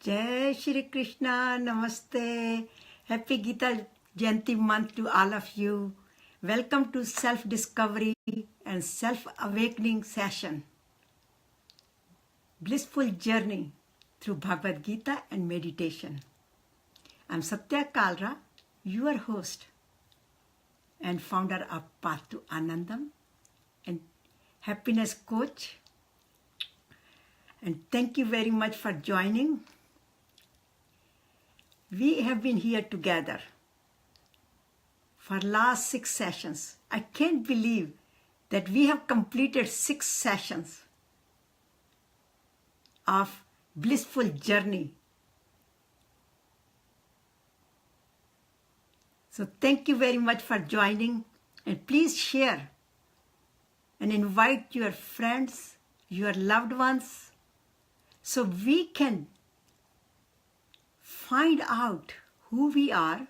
Jai Shri Krishna, Namaste. Happy Gita Jayanti month to all of you. Welcome to Self-Discovery and Self-Awakening session. Blissful journey through Bhagavad Gita and meditation. I'm Satya Kalra, your host and founder of Path to Anandam and happiness coach. And thank you very much for joining. We have been here together for last 6 sessions. I can't believe that we have completed 6 sessions of blissful journey. So thank you very much for joining, and please share and invite your friends, your loved ones, so we can find out who we are,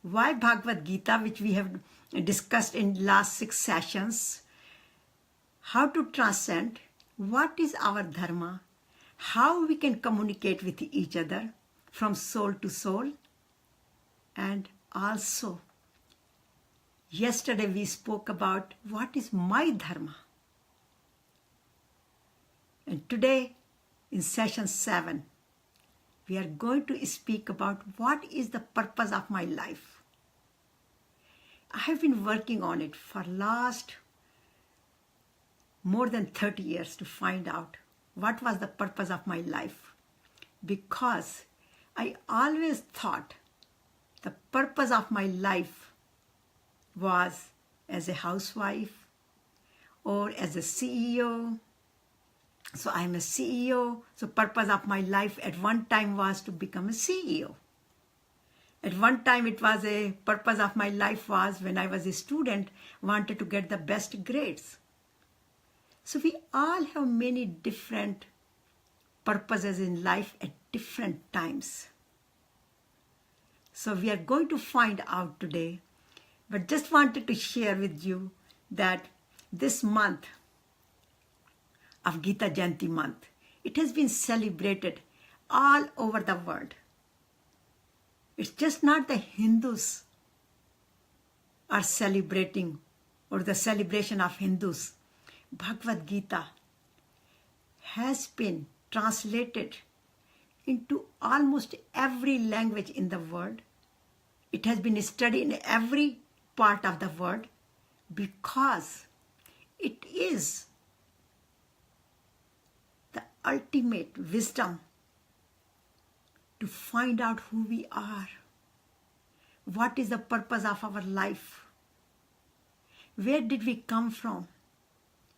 why Bhagavad Gita, which we have discussed in last 6 sessions, how to transcend, what is our dharma, how we can communicate with each other from soul to soul, and also yesterday we spoke about what is my dharma. And today in session 7, we are going to speak about what is the purpose of my life. I have been working on it for last more than 30 years to find out what was the purpose of my life, because I always thought the purpose of my life was as a housewife or as a CEO. So I'm a CEO. So purpose of my life at one time was to become a CEO. At one time it was a purpose of my life was when I was a student, wanted to get the best grades. So we all have many different purposes in life at different times. So we are going to find out today, but just wanted to share with you that this month of Gita Jayanti month, it has been celebrated all over the world. It's just not the Hindus are celebrating or the celebration of Hindus. Bhagavad Gita has been translated into almost every language in the world. It has been studied in every part of the world because it is the ultimate wisdom to find out who we are. What is the purpose of our life? Where did we come from?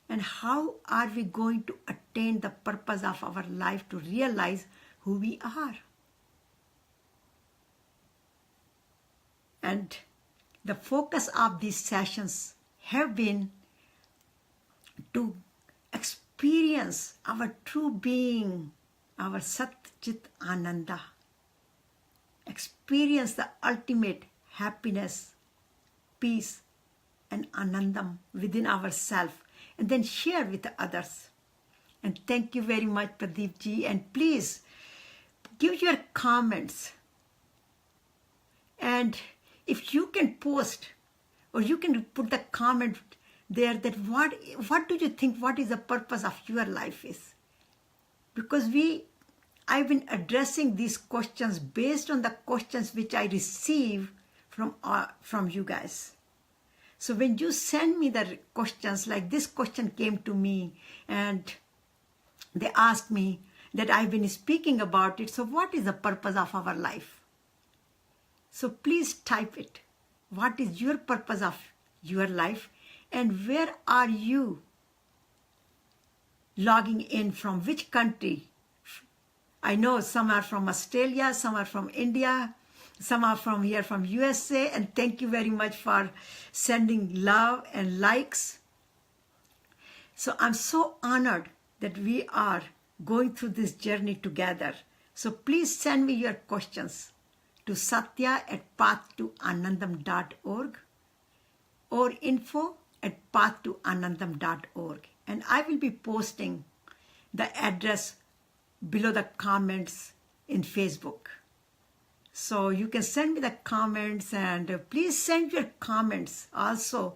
And how are we going to attain the purpose of our life to realize who we are? And the focus of these sessions have been to experience our true being, our Sat Chit Ananda. Experience the ultimate happiness, peace, and anandam within ourselves, and then share with others. And thank you very much, Pradeep ji. And please give your comments. And if you can post or you can put the comment there that what do you think, what is the purpose of your life is? Because I've been addressing these questions based on the questions which I receive from you guys. So when you send me the questions, like this question came to me and they asked me that I've been speaking about it. So what is the purpose of our life? So please type it. What is your purpose of your life? And where are you logging in from? Which country? I know some are from Australia, some are from India, some are from here from USA. And thank you very much for sending love and likes. So I'm so honored that we are going through this journey together. So please send me your questions to satya@pathtoanandam.org or info@pathtoanandam.org. And I will be posting the address below the comments in Facebook. So you can send me the comments, and please send your comments also,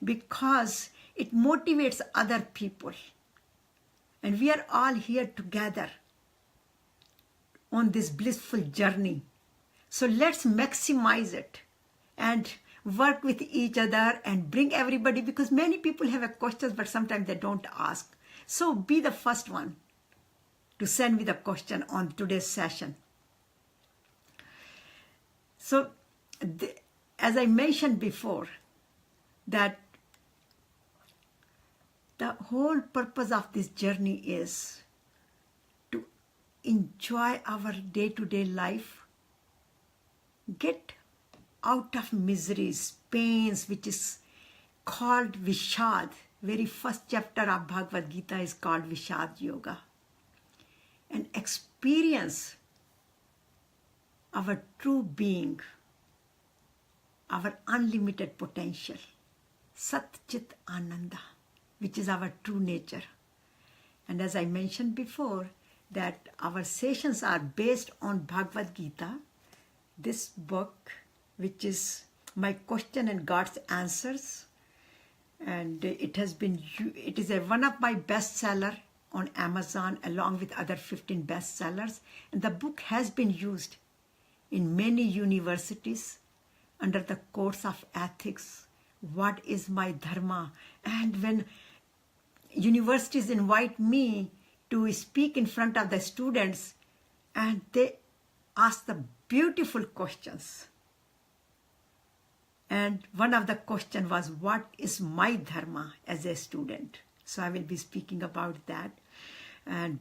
because it motivates other people. And we are all here together on this blissful journey. So let's maximize it and work with each other and bring everybody, because many people have a questions, but sometimes they don't ask. So be the first one to send me the question on today's session. So as I mentioned before, that the whole purpose of this journey is to enjoy our day-to-day life, get out of miseries, pains, which is called Vishad. Very first chapter of Bhagavad Gita is called Vishad Yoga. And experience our true being, our unlimited potential, Sat Chit Ananda, which is our true nature. And as I mentioned before, that our sessions are based on Bhagavad Gita, this book, which is my question and God's answers. And it is one of my bestseller on Amazon, along with other 15 bestsellers. And the book has been used in many universities under the course of ethics. What is my dharma? And when universities invite me to speak in front of the students, and they ask the beautiful questions. And one of the questions was, what is my dharma as a student? So I will be speaking about that. And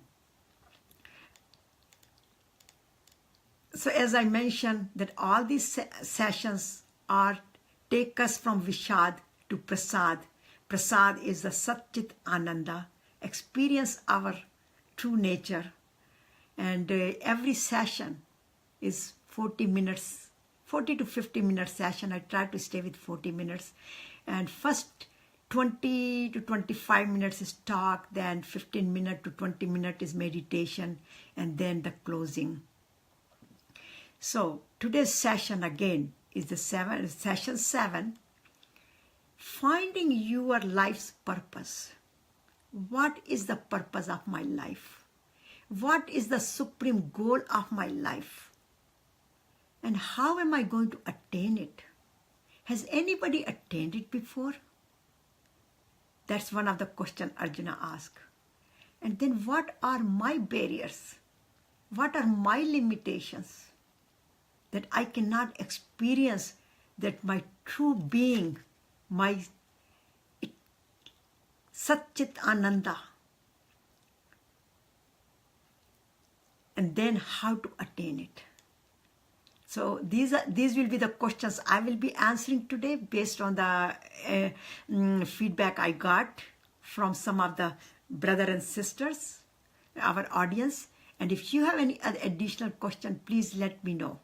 so as I mentioned, that all these sessions take us from Vishad to Prasad. Prasad is the Sat Chit Ananda, experience our true nature. And every session is 40 minutes, 40 to 50 minute session. I try to stay with 40 minutes. And first 20 to 25 minutes is talk, then 15 minutes to 20 minutes is meditation, and then the closing. So today's session again is the session 7, finding your life's purpose. What is the purpose of my life? What is the supreme goal of my life? And how am I going to attain it? Has anybody attained it before? That's one of the questions Arjuna asked. And then what are my barriers? What are my limitations that I cannot experience that my true being, my Sat Chit Ananda? And then how to attain it. So these will be the questions I will be answering today based on the feedback I got from some of the brothers and sisters, our audience. And if you have any other additional question, please let me know.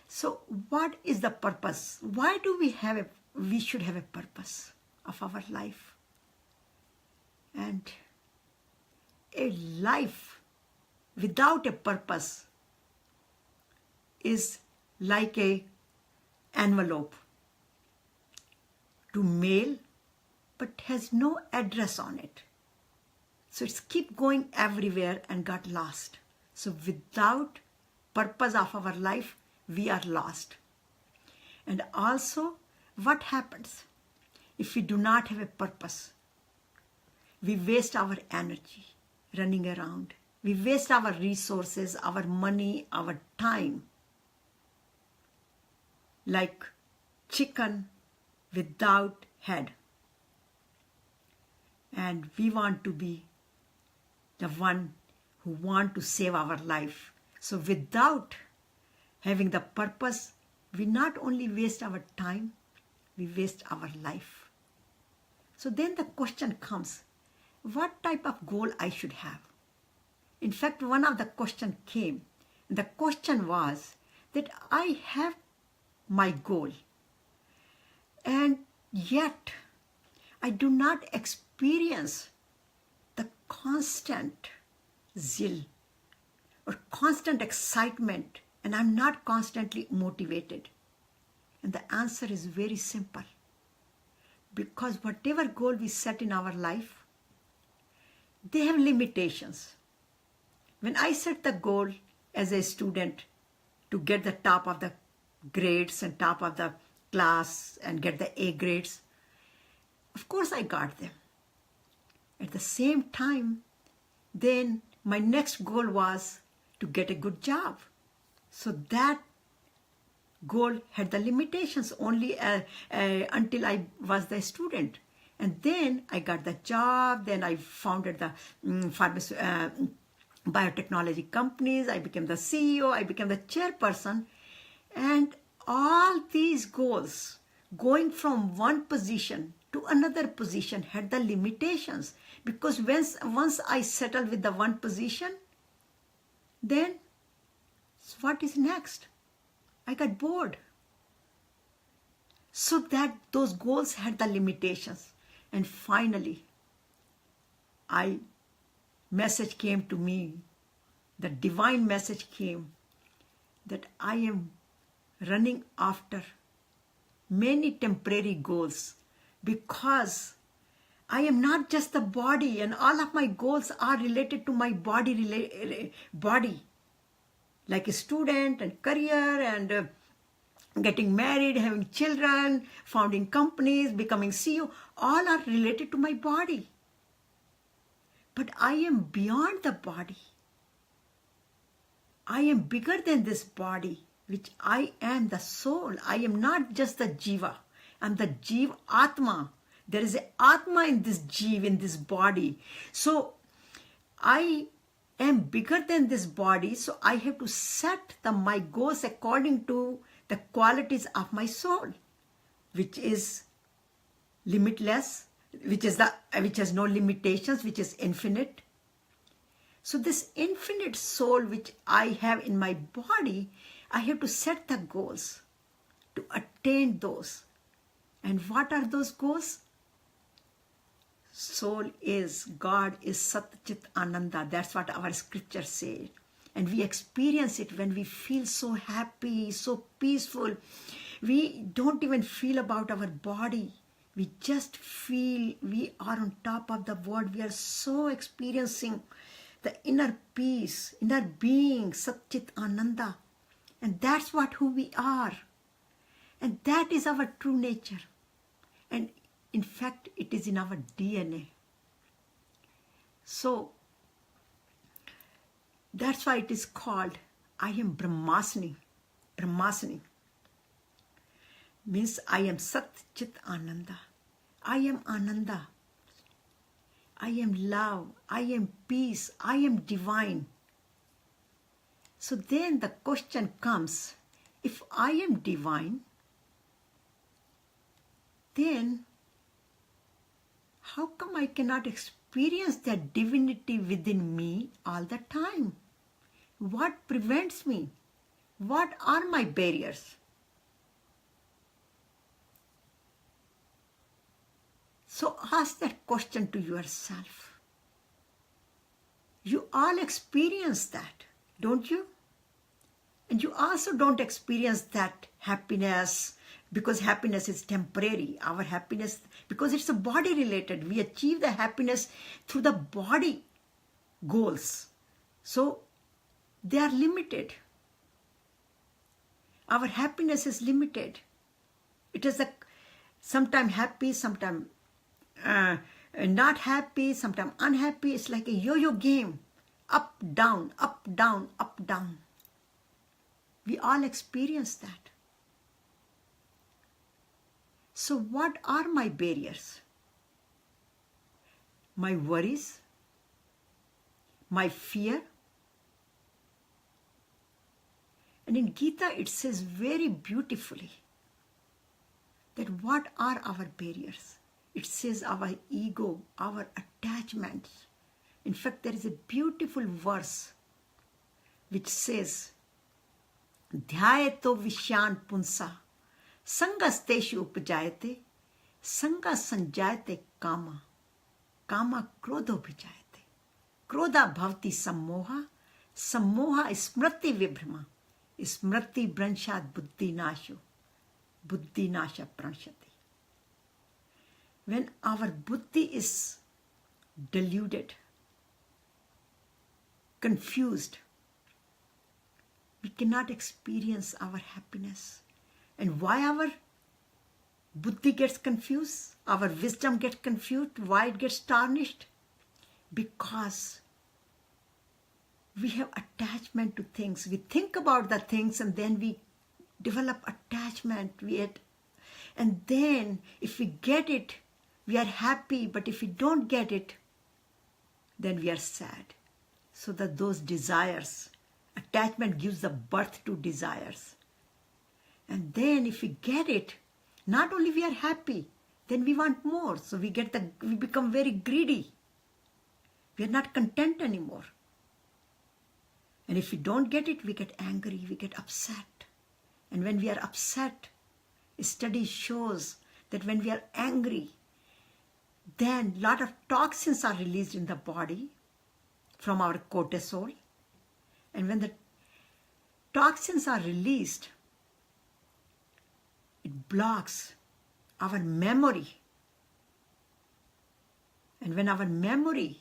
So what is the purpose? Why do we should have a purpose of our life? And a life without a purpose is like a envelope to mail, but has no address on it. So it's keep going everywhere and got lost. So without purpose of our life, we are lost. And also, what happens if we do not have a purpose? We waste our energy running around. We waste our resources, our money, our time. Like chicken without head. And we want to be the one who want to save our life. So without having the purpose, we not only waste our time, we waste our life. So then the question comes, what type of goal I should have? In fact, one of the questions came. The question was that I have my goal, and yet I do not experience the constant zeal or constant excitement, and I'm not constantly motivated? And the answer is very simple. Because whatever goal we set in our life, they have limitations. When I set the goal as a student to get the top of the grades and top of the class and get the A grades, of course I got them. At the same time, then my next goal was to get a good job. So that goal had the limitations only until I was the student. And then I got the job, then I founded the biotechnology companies, I became the CEO, I became the chairperson. And all these goals, going from one position to another position, had the limitations. Because once I settled with the one position, then what is next? I got bored. So that those goals had the limitations. And finally, message came to me, the divine message came that I am running after many temporary goals because I am not just the body, and all of my goals are related to my body, like a student and career and getting married, having children, founding companies, becoming CEO, all are related to my body. But I am beyond the body. I am bigger than this body, which I am the soul. I am not just the jiva. I am the jiva atma. There is an atma in this jiva, in this body. So I am bigger than this body. So I have to set my goals according to the qualities of my soul, which is limitless, which has no limitations, which is infinite. So this infinite soul which I have in my body, I have to set the goals to attain those. And what are those goals? Soul is, God is Sat Chit Ananda. That's what our scripture says. And we experience it when we feel so happy, so peaceful. We don't even feel about our body. We just feel we are on top of the world. We are so experiencing the inner peace, inner being, Sat Chit Ananda. And that's who we are. And that is our true nature. And in fact, it is in our DNA. So, that's why it is called, I am Brahmasini. Brahmasini means I am Sat Chit Ananda. I am Ananda. I am love. I am peace. I am divine. So then the question comes, if I am divine, then how come I cannot experience that divinity within me all the time? What prevents me? What are my barriers? So ask that question to yourself. You all experience that, don't you? And you also don't experience that happiness, because happiness is temporary. Our happiness, because it's a body related, we achieve the happiness through the body goals. So they are limited. Our happiness is limited. It is sometimes happy, sometimes not happy, sometimes unhappy. It's like a yo-yo game. Up, down, up, down, up, down. We all experience that. So what are my barriers? My worries? My fear? And in Gita it says very beautifully that what are our barriers? It says our ego, our attachments. In fact, there is a beautiful verse which says, Dhyayeto Vishyan Punsa Sangasteshu Upajayate Sanga Sanjayate Kama Kama Krodho Bhijayate. krodha bhavati sammoha, sammoha smriti vibhrama, smriti branshad buddhi nasho, buddhi nasha pranshati. When our buddhi is deluded, confused, we cannot experience our happiness. And why our buddhi gets confused, our wisdom gets confused, why it gets tarnished? Because we have attachment to things. We think about the things and then we develop attachment. And then if we get it, we are happy, but if we don't get it, then we are sad. So that those desires, attachment gives the birth to desires. And then if we get it, not only we are happy, then we want more. So we become very greedy. We are not content anymore. And if we don't get it, we get angry, we get upset. And when we are upset, a study shows that when we are angry, then a lot of toxins are released in the body from our cortisol. And when the toxins are released, it blocks our memory. And when our memory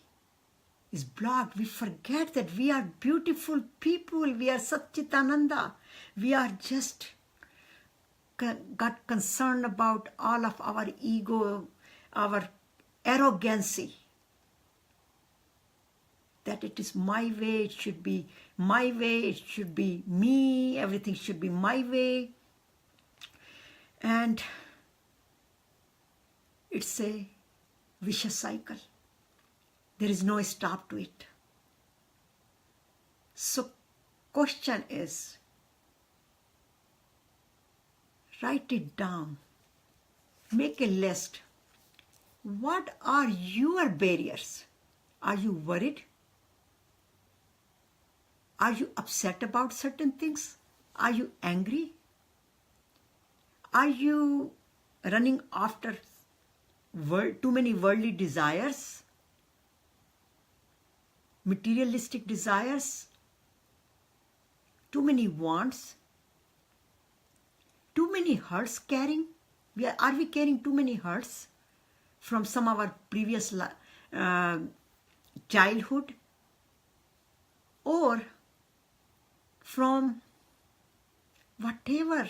is blocked, we forget that we are beautiful people. We are Sat Chit Ananda. We are just got concerned about all of our ego, our arrogancy. That it is my way, it should be my way, it should be me, everything should be my way. And it's a vicious cycle. There is no stop to it. So question is, write it down. Make a list. What are your barriers? Are you worried? Are you upset about certain things? Are you angry? Are you running after too many worldly desires? Materialistic desires? Too many wants? Too many hurts carrying? Are we carrying too many hurts from some of our previous childhood? Or from whatever,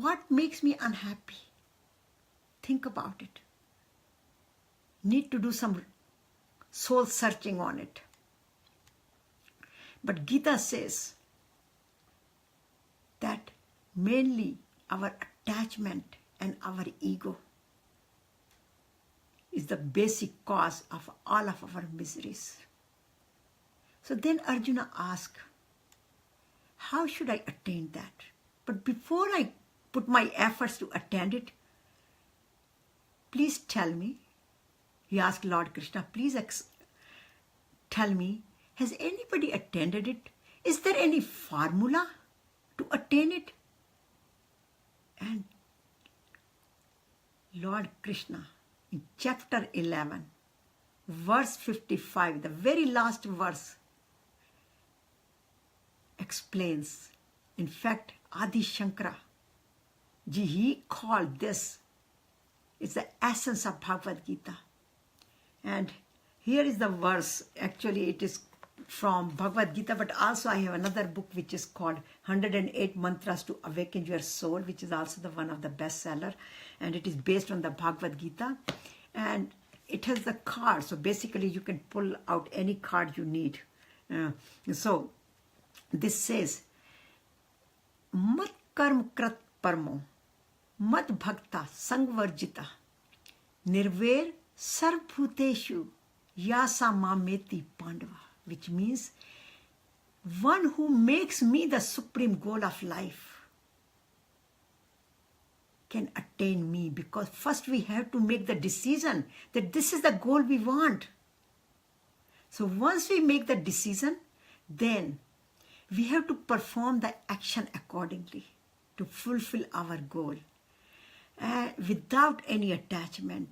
what makes me unhappy? Think about it. Need to do some soul searching on it. But Gita says that mainly our attachment and our ego is the basic cause of all of our miseries. So then Arjuna asked, how should I attain that? But before I put my efforts to attain it, please tell me, he asked Lord Krishna, please tell me, has anybody attained it? Is there any formula to attain it? And Lord Krishna, in chapter 11, verse 55, the very last verse, explains. In fact, Adi Shankara ji, he called this, it's the essence of Bhagavad Gita. And here is the verse. Actually, it is from Bhagavad Gita, but also I have another book which is called 108 Mantras to Awaken Your Soul, which is also the one of the bestseller, and it is based on the Bhagavad Gita. And it has the card, so basically you can pull out any card you need. So this says, Mat karm krat parmo, mat bhakta sangvarjita, nirver sarvbhuteshu yasa mameti pandava, which means one who makes me the supreme goal of life can attain me, because first we have to make the decision that this is the goal we want. So once we make the decision, then we have to perform the action accordingly to fulfill our goal, without any attachment,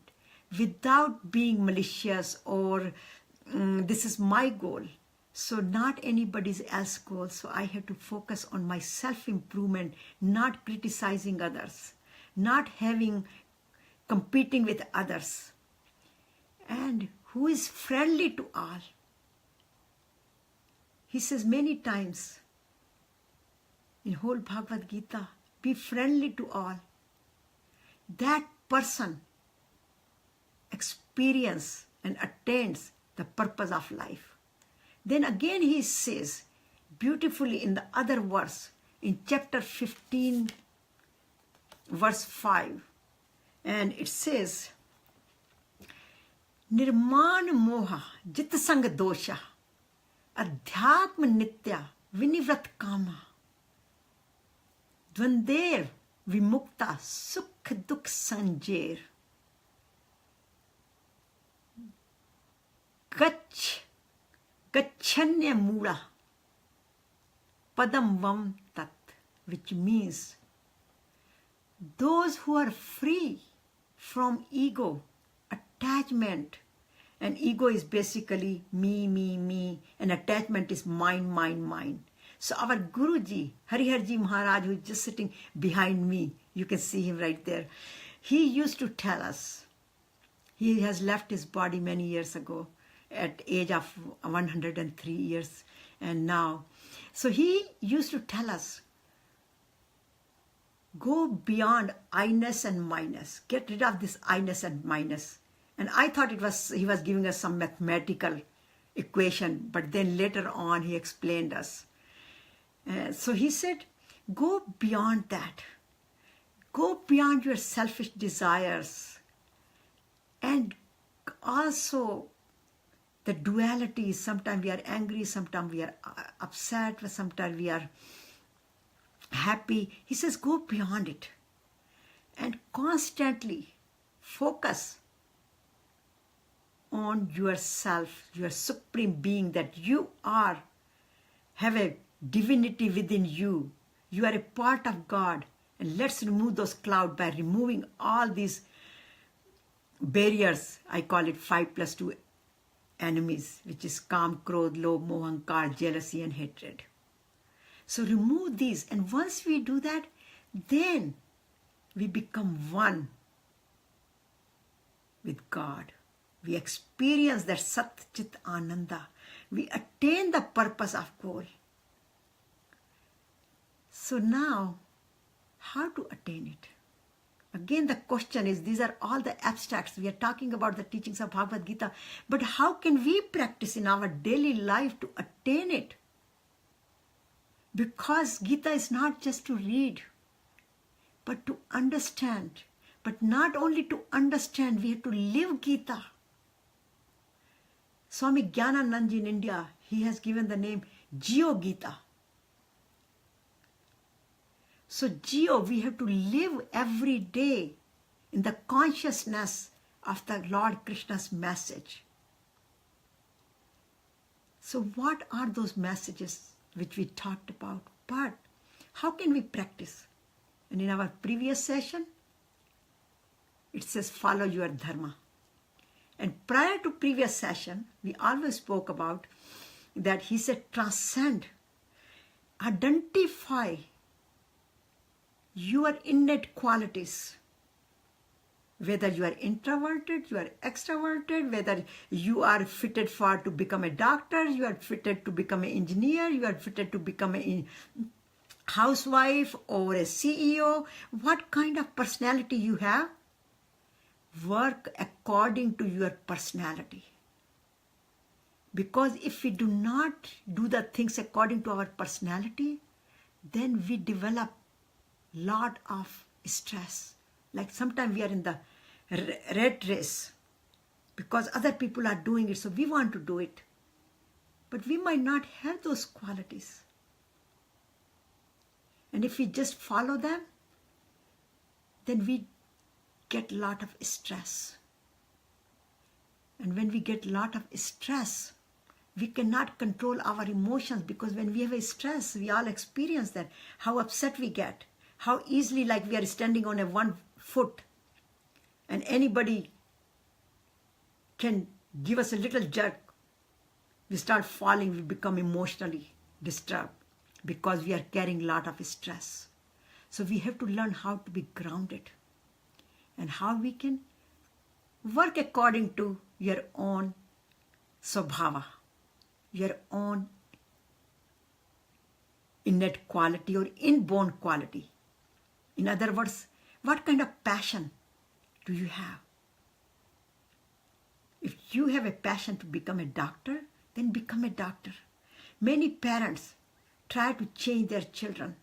without being malicious or this is my goal. So not anybody's else goal. So I have to focus on my self-improvement, not criticizing others, not competing with others. And who is friendly to all. He says many times in whole Bhagavad Gita, be friendly to all. That person experiences and attains the purpose of life. Then again he says beautifully in the other verse, in chapter 15, verse 5, and it says, Nirman moha jit sang dosha adhyatma nitya vinivrat kama dvandev vimukta sukh dukh sanjer gachanya mula padam vam tat, which means those who are free from ego, attachment, and ego is basically me, and attachment is mine. So our Guruji, Hariharji Maharaj, who is just sitting behind me, you can see him right there, he used to tell us, he has left his body many years ago at age of 103 years and now. So he used to tell us, go beyond I-ness and minus. Get rid of this I-ness and minus. And I thought he was giving us some mathematical equation, but then later on he explained us. So he said, go beyond that. Go beyond your selfish desires. And also the duality, sometimes we are angry, sometimes we are upset, sometimes we are happy. He says, go beyond it and constantly focus on yourself, your supreme being, that you are, have a divinity within you. You are a part of God. And let's remove those clouds by removing all these barriers. I call it 5+2 enemies, which is Kam, Krodh, Lobh, Moh, Ahankar, jealousy and hatred. So remove these, and once we do that, then we become one with God. We experience that Sat Chit Ananda. We attain the purpose of goal. So now, how to attain it? Again, the question is, these are all the abstracts. We are talking about the teachings of Bhagavad Gita. But how can we practice in our daily life to attain it? Because Gita is not just to read, but to understand. But not only to understand, we have to live Gita. Swami Gyananandji in India, he has given the name Jio Gita. So Jio, we have to live every day in the consciousness of the Lord Krishna's message. So what are those messages which we talked about? But how can we practice? And in our previous session, it says follow your dharma. And prior to previous session, we always spoke about that he said transcend, identify your innate qualities. Whether you are introverted, you are extroverted, whether you are fitted to become a doctor, you are fitted to become an engineer, you are fitted to become a housewife or a CEO, what kind of personality you have, work according to your personality. Because if we do not do the things according to our personality, then we develop lot of stress. Like sometimes we are in the rat race because other people are doing it, so we want to do it. But we might not have those qualities. And if we just follow them, then we get a lot of stress. And when we get a lot of stress, we cannot control our emotions, because when we have a stress, we all experience that, how upset we get, how easily, like we are standing on a 1 foot and anybody can give us a little jerk we start falling, we become emotionally disturbed because we are carrying a lot of stress. So we have to learn how to be grounded and how we can work according to your own swabhava, your own innate quality or inborn quality. In other words, what kind of passion do you have? If you have a passion to become a doctor, then become a doctor. Many parents try to change their children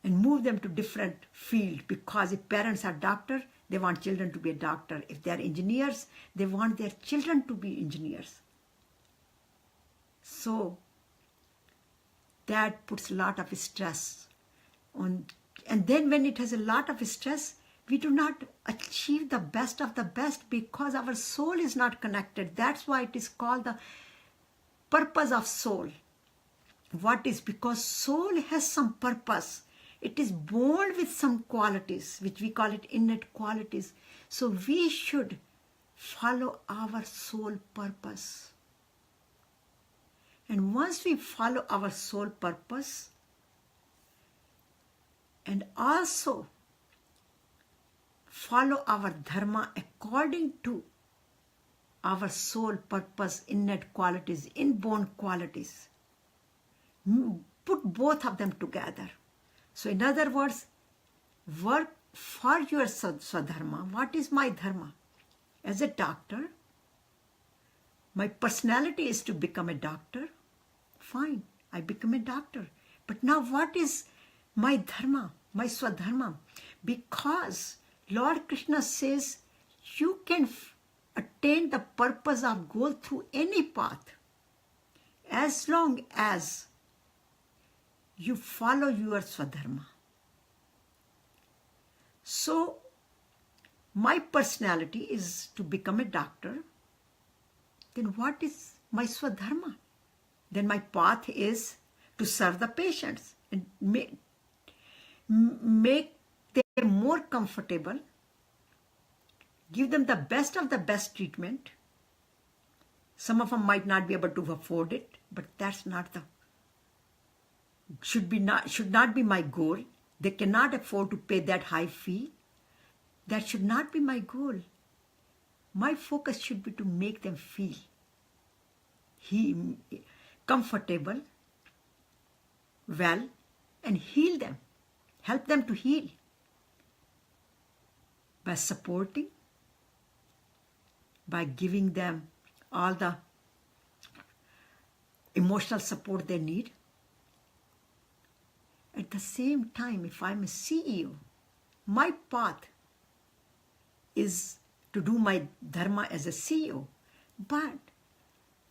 and move them to different field because if parents are doctors, they want children to be a doctor. If they are engineers, they want their children to be engineers. So that puts a lot of stress on. And then when it has a lot of stress, we do not achieve the best of the best because our soul is not connected. That's why it is called the purpose of soul. What is? Because soul has some purpose. It is born with some qualities, which we call it innate qualities. So we should follow our soul purpose. And once we follow our soul purpose, and also follow our dharma according to our soul purpose, innate qualities, inborn qualities, put both of them together. So in other words, work for your swadharma. What is my dharma? As a doctor, my personality is to become a doctor. Fine, I become a doctor. But now what is my dharma, my swadharma? Because Lord Krishna says you can attain the purpose of goal through any path as long as you follow your swadharma. So my personality is to become a doctor. Then what is my swadharma? Then my path is to serve the patients and make them more comfortable, give them the best of the best treatment. Some of them might not be able to afford it, but that's not the should not be my goal. They cannot afford to pay that high fee. That should not be my goal. My focus should be to make them feel comfortable, well, and heal them. Help them to heal by supporting, by giving them all the emotional support they need. At the same time, if I'm a CEO, my path is to do my dharma as a CEO. But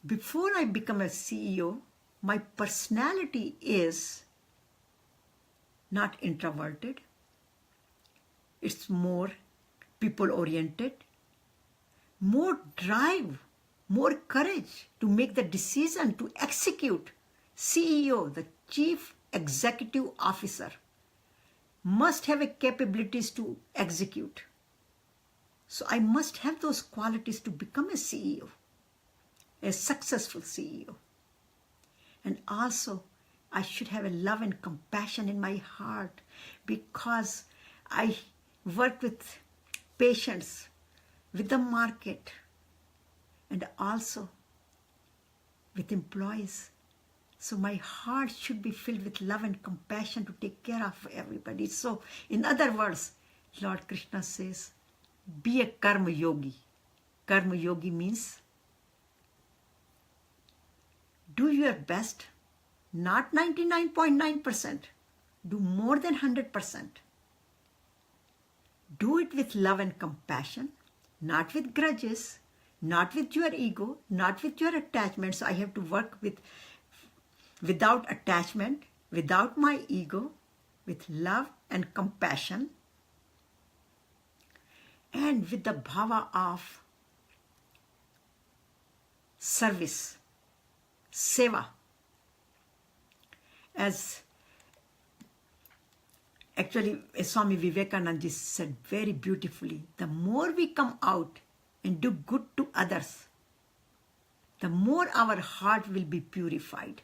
before I become a CEO, my personality is not introverted. It's more people-oriented, more drive, more courage to make the decision to execute. CEO, the Chief Executive Officer, must have a capabilities to execute. So I must have those qualities to become a CEO, a successful CEO. And also, I should have a love and compassion in my heart because I work with patients, with the market, and also with employees. So my heart should be filled with love and compassion to take care of everybody. So in other words, Lord Krishna says, be a karma yogi. Karma yogi means do your best, not 99.9%, do more than 100%. Do it with love and compassion, not with grudges, not with your ego, not with your attachment. So I have to work without attachment, without my ego, with love and compassion, and with the bhava of service, seva. As actually Swami Vivekananda ji said very beautifully, the more we come out and do good to others, the more our heart will be purified,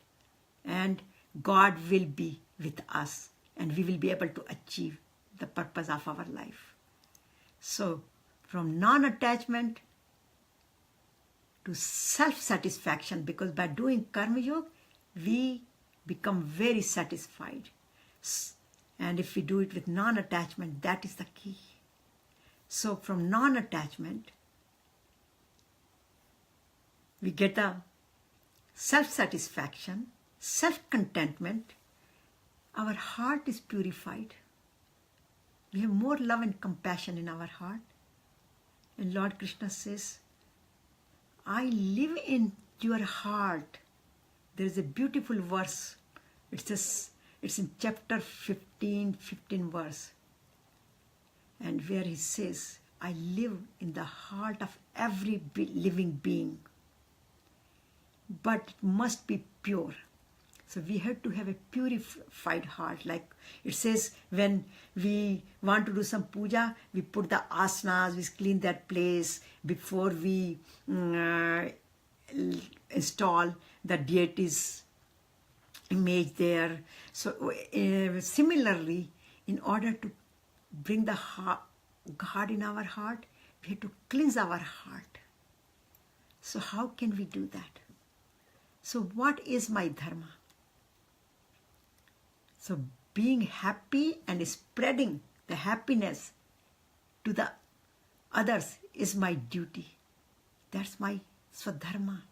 and God will be with us, and we will be able to achieve the purpose of our life. So, from non-attachment to self-satisfaction, because by doing Karma Yoga, we become very satisfied. And if we do it with non-attachment, that is the key. So from non-attachment, we get a self-satisfaction, self-contentment. Our heart is purified. We have more love and compassion in our heart. And Lord Krishna says, I live in your heart. There is a beautiful verse. It says, it's in chapter 15 verse. And where he says, I live in the heart of every living being. But it must be pure. So we have to have a purified heart. Like it says, when we want to do some puja, we put the asanas, we clean that place before we install the deity's image there. So similarly, in order to bring the God in our heart, we have to cleanse our heart. So how can we do that? So what is my dharma? So being happy and spreading the happiness to the others is my duty. That's my swadharma.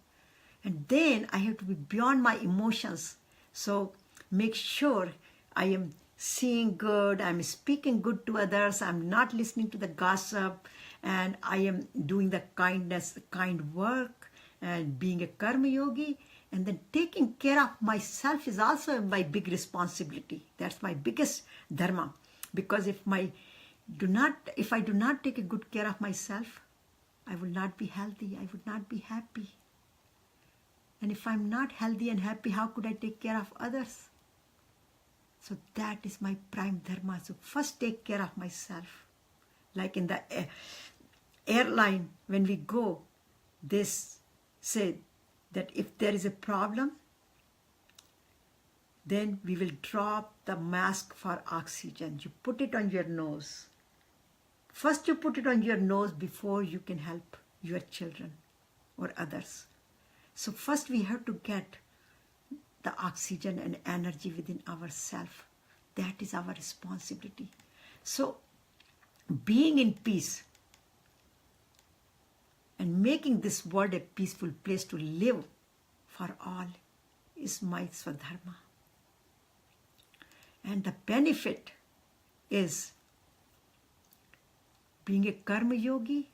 And then I have to be beyond my emotions. So make sure I am seeing good, I'm speaking good to others, I'm not listening to the gossip, and I am doing the kind work, and being a karma yogi. And then taking care of myself is also my big responsibility. That's my biggest dharma. Because if I do not take a good care of myself, I will not be healthy, I would not be happy. And if I'm not healthy and happy, how could I take care of others? So that is my prime dharma. So first take care of myself. Like in the airline, when we go, they say that if there is a problem, then we will drop the mask for oxygen. You put it on your nose. First you put it on your nose before you can help your children or others. So first we have to get the oxygen and energy within ourselves. That is our responsibility. So being in peace and making this world a peaceful place to live for all is my swadharma. And the benefit is being a karma yogi.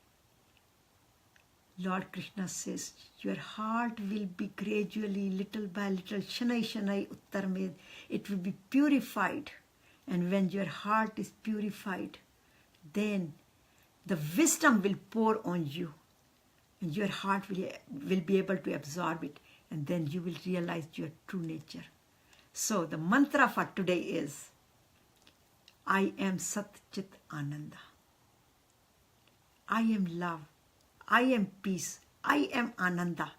Lord Krishna says, your heart will be gradually, little by little, shanai shanai uttar med, it will be purified. And when your heart is purified, then the wisdom will pour on you. And your heart will be able to absorb it. And then you will realize your true nature. So the mantra for today is, I am Sat Chit Ananda. I am love. I am peace. I am Ananda.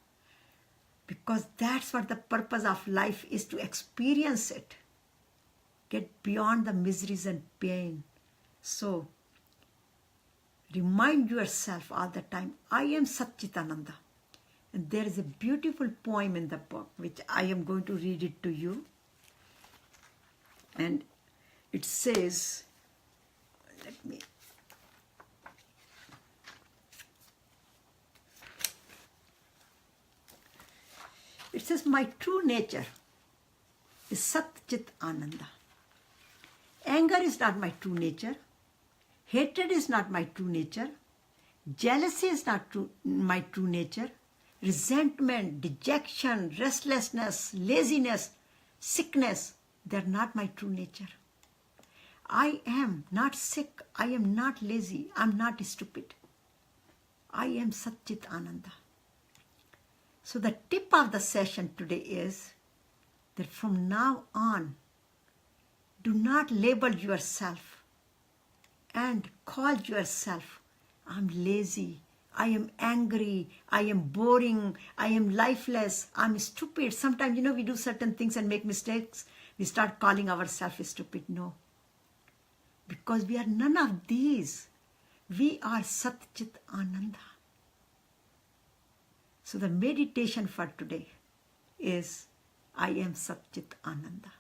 Because that's what the purpose of life is, to experience it. Get beyond the miseries and pain. So, remind yourself all the time, I am Sat Chit Ananda. And there is a beautiful poem in the book, which I am going to read it to you. And it says, it says, my true nature is Sat Chit Ananda. Anger is not my true nature. Hatred is not my true nature. Jealousy is not my true nature. Resentment, dejection, restlessness, laziness, sickness, they're not my true nature. I am not sick. I am not lazy. I'm not stupid. I am Sat Chit Ananda. So the tip of the session today is that from now on, do not label yourself and call yourself, I'm lazy, I am angry, I am boring, I am lifeless, I'm stupid. Sometimes, we do certain things and make mistakes. We start calling ourselves stupid. No. Because we are none of these. We are Sat Chit Ananda. So the meditation for today is, I am Sat Chit Ananda.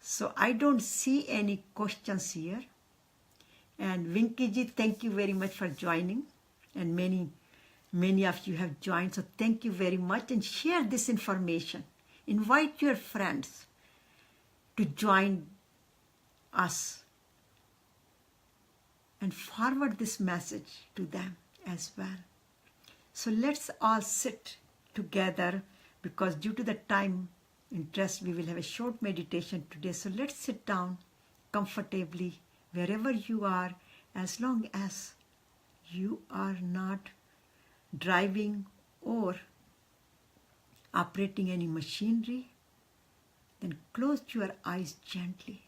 So I don't see any questions here. And Vinky ji, thank you very much for joining. And many of you have joined. So thank you very much. And share this information. Invite your friends to join us. And forward this message to them as well. So let's all sit together, because due to the time interest, we will have a short meditation today. So let's sit down comfortably wherever you are, as long as you are not driving or operating any machinery. Then close your eyes gently.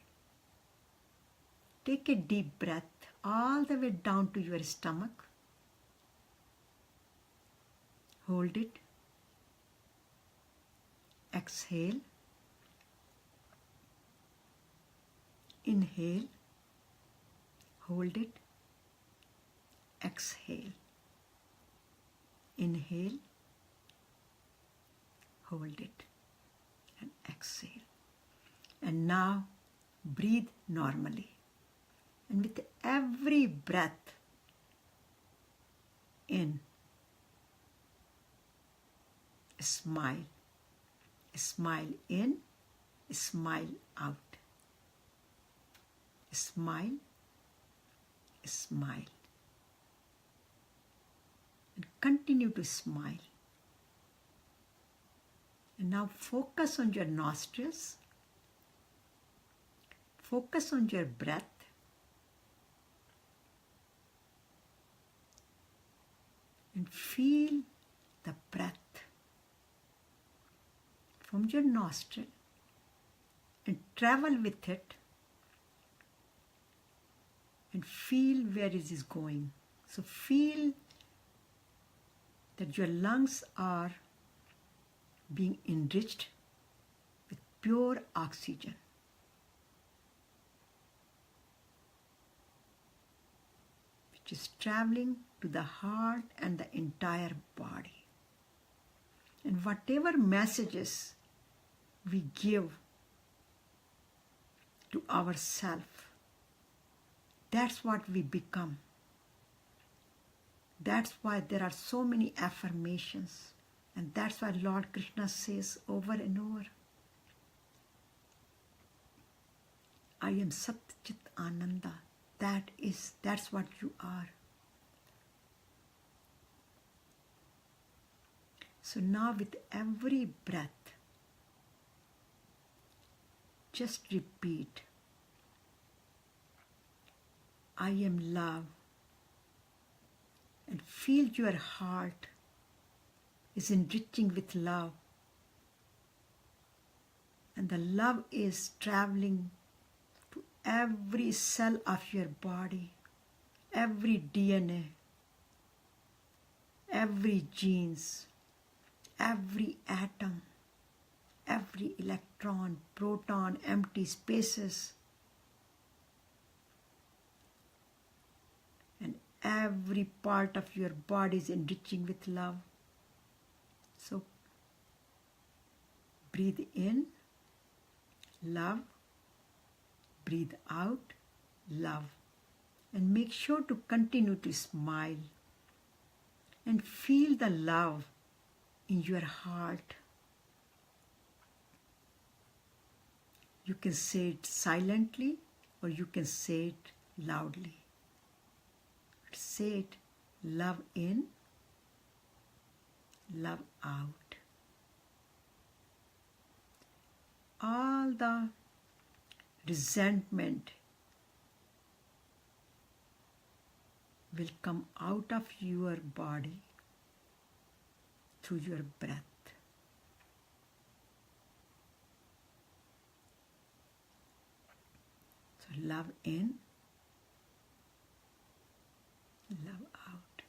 Take a deep breath all the way down to your stomach. Hold it. Exhale. Inhale. Hold it. Exhale. Inhale. Hold it. And exhale. And now breathe normally. And with every breath in, smile. Smile in, smile out. Smile, smile. And continue to smile. And now focus on your nostrils. Focus on your breath. And feel the breath from your nostril and travel with it and feel where it is going. So feel that your lungs are being enriched with pure oxygen. Which is traveling to the heart and the entire body. And whatever messages we give to ourselves, that's what we become. That's why there are so many affirmations. And that's why Lord Krishna says over and over, I am Sat Chit Ananda. That's what you are. So now with every breath, just repeat, I am love. And feel your heart is enriching with love. And the love is traveling to every cell of your body, every DNA, every genes, every atom, every electron, proton, empty spaces, and every part of your body is enriching with love. So breathe in, love, breathe out, love, and make sure to continue to smile and feel the love in your heart. You can say it silently or you can say it loudly. Say it, love in, love out. All the resentment will come out of your body through your breath. So love in, love out.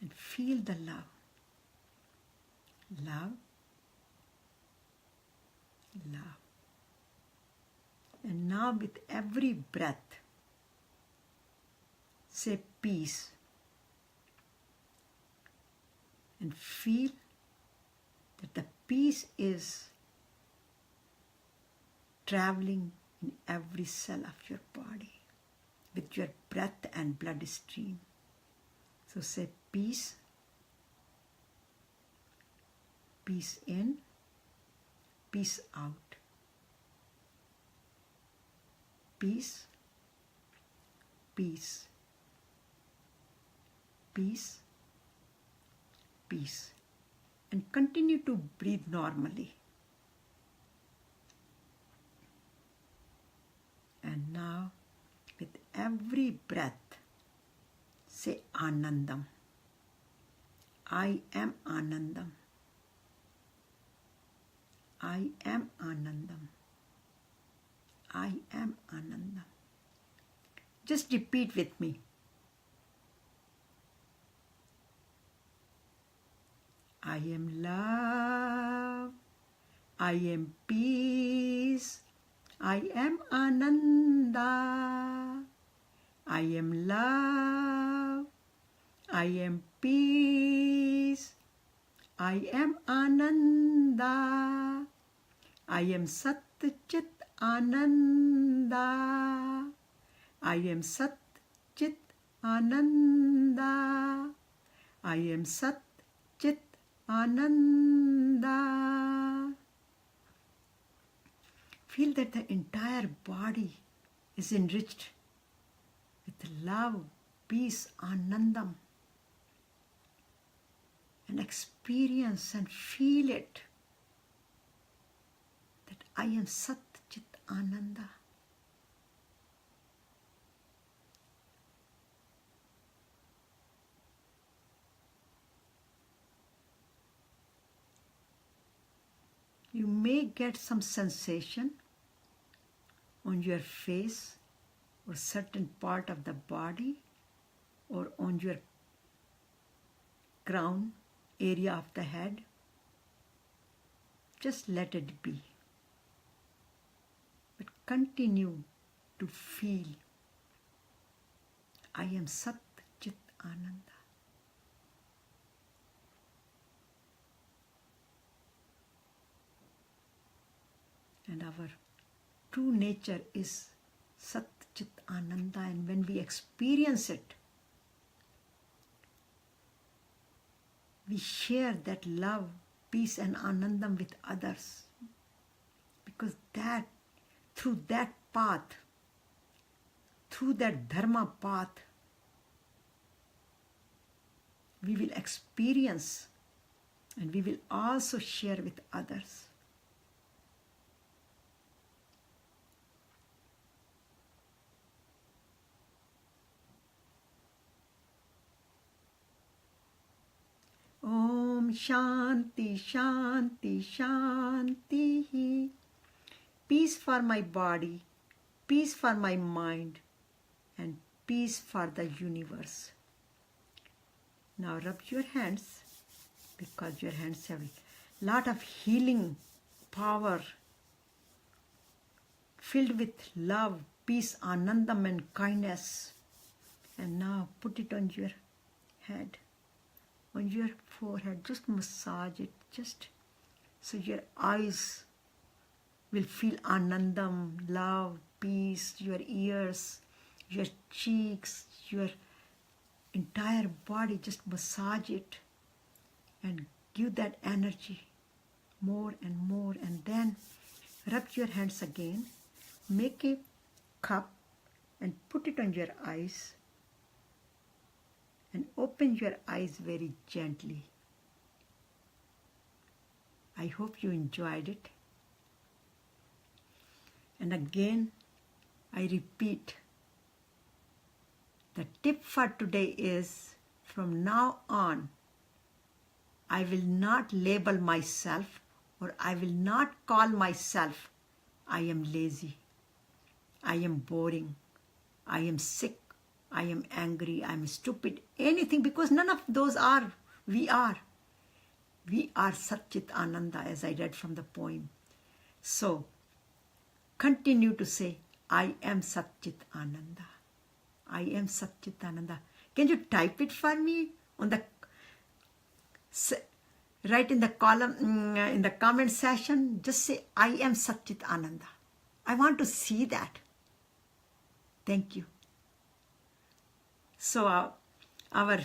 and feel the love. Love, love. And now with every breath, say peace. And feel that the peace is traveling in every cell of your body with your breath and blood stream. So say peace, peace in, peace out. Peace, peace, peace, peace. And continue to breathe normally. And now, with every breath, say Anandam. I am Anandam. I am Anandam. I am Anandam. Just repeat with me. I am love. I am peace. I am Ananda. I am love. I am peace. I am Ananda. I am Sat Chit Ananda. I am Sat Chit Ananda. I am Sat Chit Ananda. Feel that the entire body is enriched with love, peace, Anandam. And experience and feel it, that I am Sat Chit Ananda. You may get some sensation on your face or certain part of the body or on your crown area of the head. Just let it be. But continue to feel I am Sat Chit Ananda. And our true nature is Sat Chit Ananda, and when we experience it, we share that love, peace and Anandam with others. Because that, through that path, through that Dharma path, we will experience and we will also share with others. Om Shanti, Shanti, Shanti. Peace for my body, peace for my mind, and peace for the universe. Now rub your hands, because your hands have a lot of healing power, filled with love, peace, Anandam and kindness. And now put it on your head, on your forehead. Just massage it, just so your eyes will feel Anandam, love, peace, your ears, your cheeks, your entire body. Just massage it and give that energy more and more. And then rub your hands again, make a cup and put it on your eyes. And open your eyes very gently. I hope you enjoyed it. And again, I repeat, the tip for today is, from now on, I will not label myself, or I will not call myself, I am lazy, I am boring, I am sick, I am angry, I am stupid, anything, because none of those are we are. We are Sat Chit Ananda, as I read from the poem. So, continue to say, I am Sat Chit Ananda. I am Sat Chit Ananda. Can you type it for me on the, write in the column, in the comment section, just say, I am Sat Chit Ananda. I want to see that. Thank you. So, our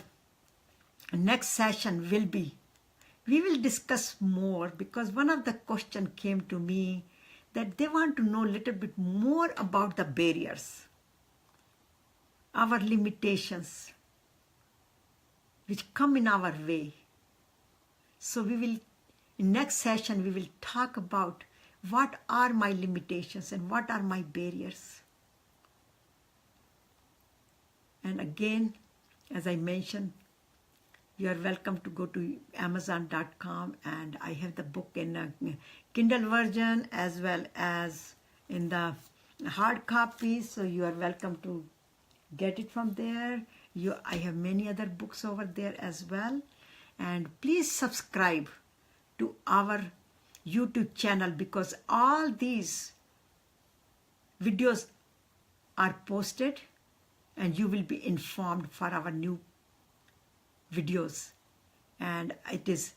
next session will be, we will discuss more, because one of the questions came to me that they want to know a little bit more about the barriers, our limitations, which come in our way. So we will, in next session, we will talk about what are my limitations and what are my barriers. And again, as I mentioned, you are welcome to go to Amazon.com, and I have the book in a Kindle version as well as in the hard copy. So you are welcome to get it from there. I have many other books over there as well. And please subscribe to our YouTube channel, because all these videos are posted and you will be informed for our new videos. And it is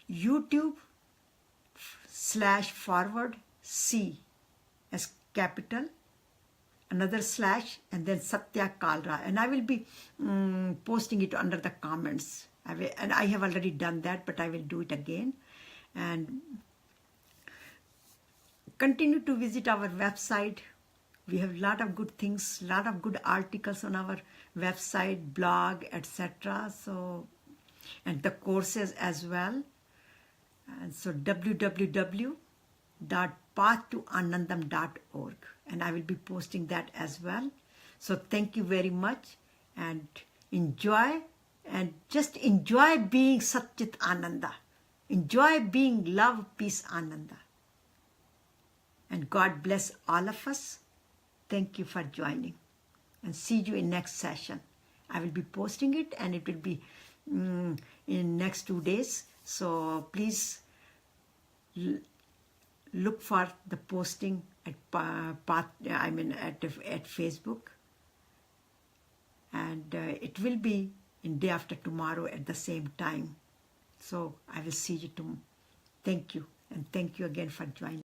YouTube/C as capital, another slash, and then Satya Kalra. And I will be posting it under the comments. And I have already done that, but I will do it again. And continue to visit our website. We have a lot of good things, a lot of good articles on our website, blog, etc. So, and the courses as well. And so www.pathtoanandam.org, and I will be posting that as well. So thank you very much, and enjoy, and just enjoy being Sat Chit Ananda. Enjoy being love, peace, Ananda. And God bless all of us. Thank you for joining, and see you in next session. I will be posting it, and it will be in next 2 days. So please look for the posting at at Facebook, and it will be in day after tomorrow at the same time. So I will see you tomorrow. Thank you, and thank you again for joining.